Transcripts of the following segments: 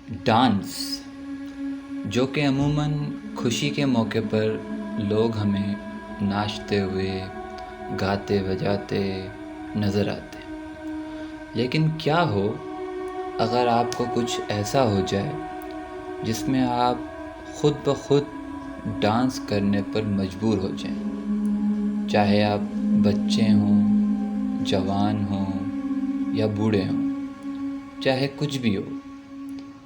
Dance جو کہ عموماً خوشی کے موقع پر لوگ ہمیں ناچتے ہوئے گاتے بجاتے نظر آتے ہیں، لیکن کیا ہو اگر آپ کو کچھ ایسا ہو جائے جس میں آپ خود بخود ڈانس کرنے پر مجبور ہو جائیں، چاہے آپ بچے ہوں، جوان ہوں یا بوڑھے ہوں، چاہے کچھ بھی ہو،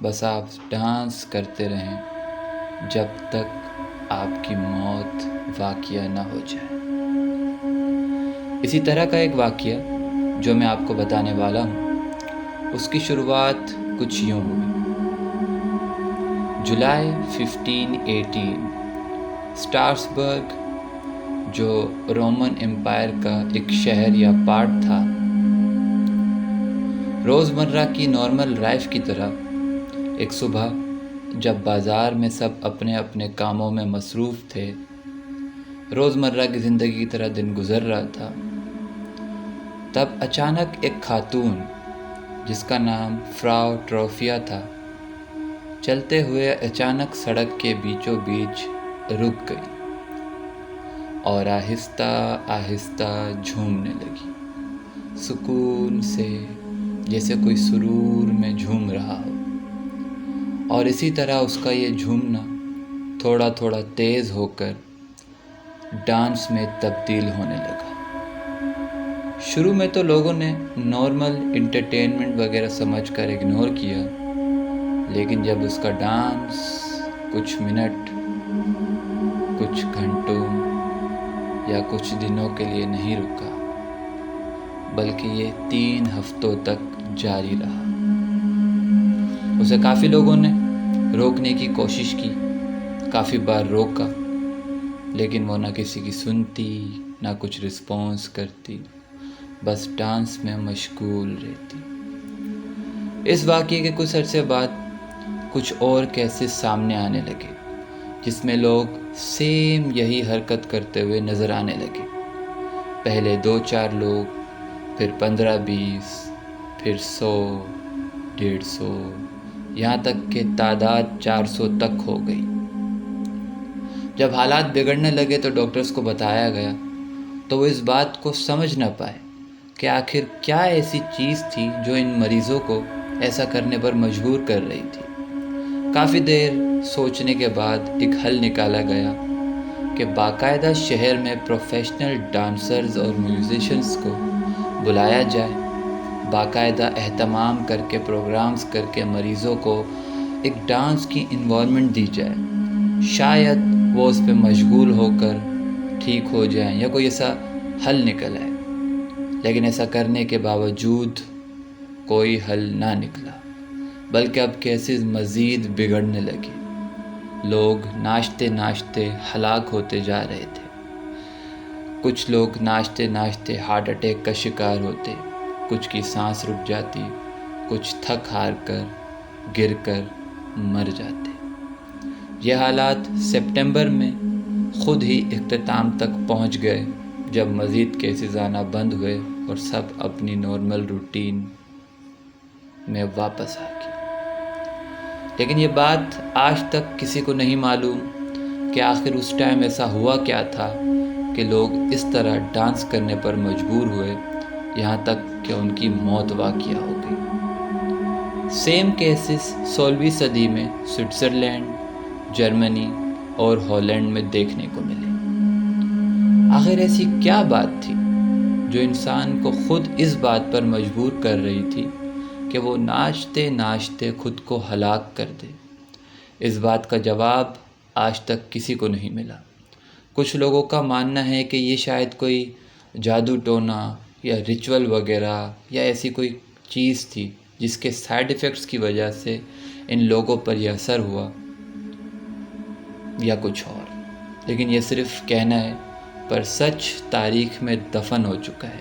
بس آپ ڈانس کرتے رہیں جب تک آپ کی موت واقعہ نہ ہو جائے۔ اسی طرح کا ایک واقعہ جو میں آپ کو بتانے والا ہوں، اس کی شروعات کچھ یوں ہوئی۔ جولائی 1518 اسٹارسبرگ جو رومن امپائر کا ایک شہر یا پارٹ تھا، روزمرہ کی نارمل لائف کی طرح ایک صبح جب بازار میں سب اپنے اپنے کاموں میں مصروف تھے، روزمرہ کی زندگی کی طرح دن گزر رہا تھا، تب اچانک ایک خاتون جس کا نام فراو ٹروفیا تھا، چلتے ہوئے اچانک سڑک کے بیچوں بیچ رک گئی اور آہستہ آہستہ جھومنے لگی، سکون سے، جیسے کوئی سرور میں جھوم رہا ہو۔ اور اسی طرح اس کا یہ جھومنا تھوڑا تھوڑا تیز ہو کر ڈانس میں تبدیل ہونے لگا۔ شروع میں تو لوگوں نے نارمل انٹرٹینمنٹ وغیرہ سمجھ کر اگنور کیا، لیکن جب اس کا ڈانس کچھ منٹ، کچھ گھنٹوں یا کچھ دنوں کے لیے نہیں رکا، بلکہ یہ 3 ہفتوں تک جاری رہا۔ اسے کافی لوگوں نے روکنے کی کوشش کی، کافی بار روکا، لیکن وہ نہ کسی کی سنتی، نہ کچھ رسپانس کرتی، بس ڈانس میں مشغول رہتی۔ اس واقعے کے کچھ عرصے بعد کچھ اور کیسز سامنے آنے لگے جس میں لوگ سیم یہی حرکت کرتے ہوئے نظر آنے لگے۔ پہلے 2-4 لوگ، پھر 15-20، پھر 100، 150، یہاں تک کہ تعداد 400 تک ہو گئی۔ جب حالات بگڑنے لگے تو ڈاکٹرز کو بتایا گیا تو وہ اس بات کو سمجھ نہ پائے کہ آخر کیا ایسی چیز تھی جو ان مریضوں کو ایسا کرنے پر مجبور کر رہی تھی۔ کافی دیر سوچنے کے بعد ایک حل نکالا گیا کہ باقاعدہ شہر میں پروفیشنل ڈانسرز اور میوزیشنز کو بلایا جائے، باقاعدہ اہتمام کر کے پروگرامز کر کے مریضوں کو ایک ڈانس کی انوائرمنٹ دی جائے، شاید وہ اس پہ مشغول ہو کر ٹھیک ہو جائیں یا کوئی ایسا حل نکل آئے۔ لیکن ایسا کرنے کے باوجود کوئی حل نہ نکلا، بلکہ اب کیسز مزید بگڑنے لگے، لوگ ناچتے ناچتے ہلاک ہوتے جا رہے تھے، کچھ لوگ ناچتے ناچتے ہارٹ اٹیک کا شکار ہوتے، کچھ کی سانس رک جاتی، کچھ تھک ہار کر گر کر مر جاتے۔ یہ حالات سپٹمبر میں خود ہی اختتام تک پہنچ گئے جب مزید کیسز آنا بند ہوئے اور سب اپنی نارمل روٹین میں واپس آ گئے۔ لیکن یہ بات آج تک کسی کو نہیں معلوم کہ آخر اس ٹائم ایسا ہوا کیا تھا کہ لوگ اس طرح ڈانس کرنے پر مجبور ہوئے، یہاں تک کہ ان کی موت واقع ہو گئی۔ سیم کیسز 16ویں صدی میں سوئٹزرلینڈ، جرمنی اور ہالینڈ میں دیکھنے کو ملے۔ آخر ایسی کیا بات تھی جو انسان کو خود اس بات پر مجبور کر رہی تھی کہ وہ ناچتے ناچتے خود کو ہلاک کر دے؟ اس بات کا جواب آج تک کسی کو نہیں ملا۔ کچھ لوگوں کا ماننا ہے کہ یہ شاید کوئی جادو ٹونا یا ریچول وغیرہ یا ایسی کوئی چیز تھی جس کے سائیڈ ایفیکٹس کی وجہ سے ان لوگوں پر یہ اثر ہوا، یا کچھ اور۔ لیکن یہ صرف کہنا ہے، پر سچ تاریخ میں دفن ہو چکا ہے،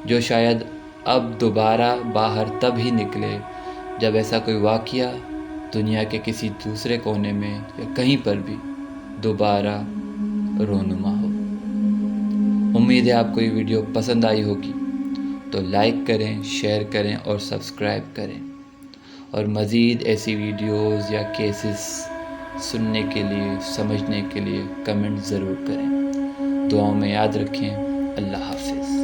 جو شاید اب دوبارہ باہر تب ہی نکلے جب ایسا کوئی واقعہ دنیا کے کسی دوسرے کونے میں یا کہیں پر بھی دوبارہ رونما ہو۔ امید ہے آپ کو یہ ویڈیو پسند آئی ہوگی، تو لائک کریں، شیئر کریں اور سبسکرائب کریں، اور مزید ایسی ویڈیوز یا کیسز سننے کے لیے سمجھنے کے لیے کمنٹ ضرور کریں. دعاؤں میں یاد رکھیں. اللہ حافظ.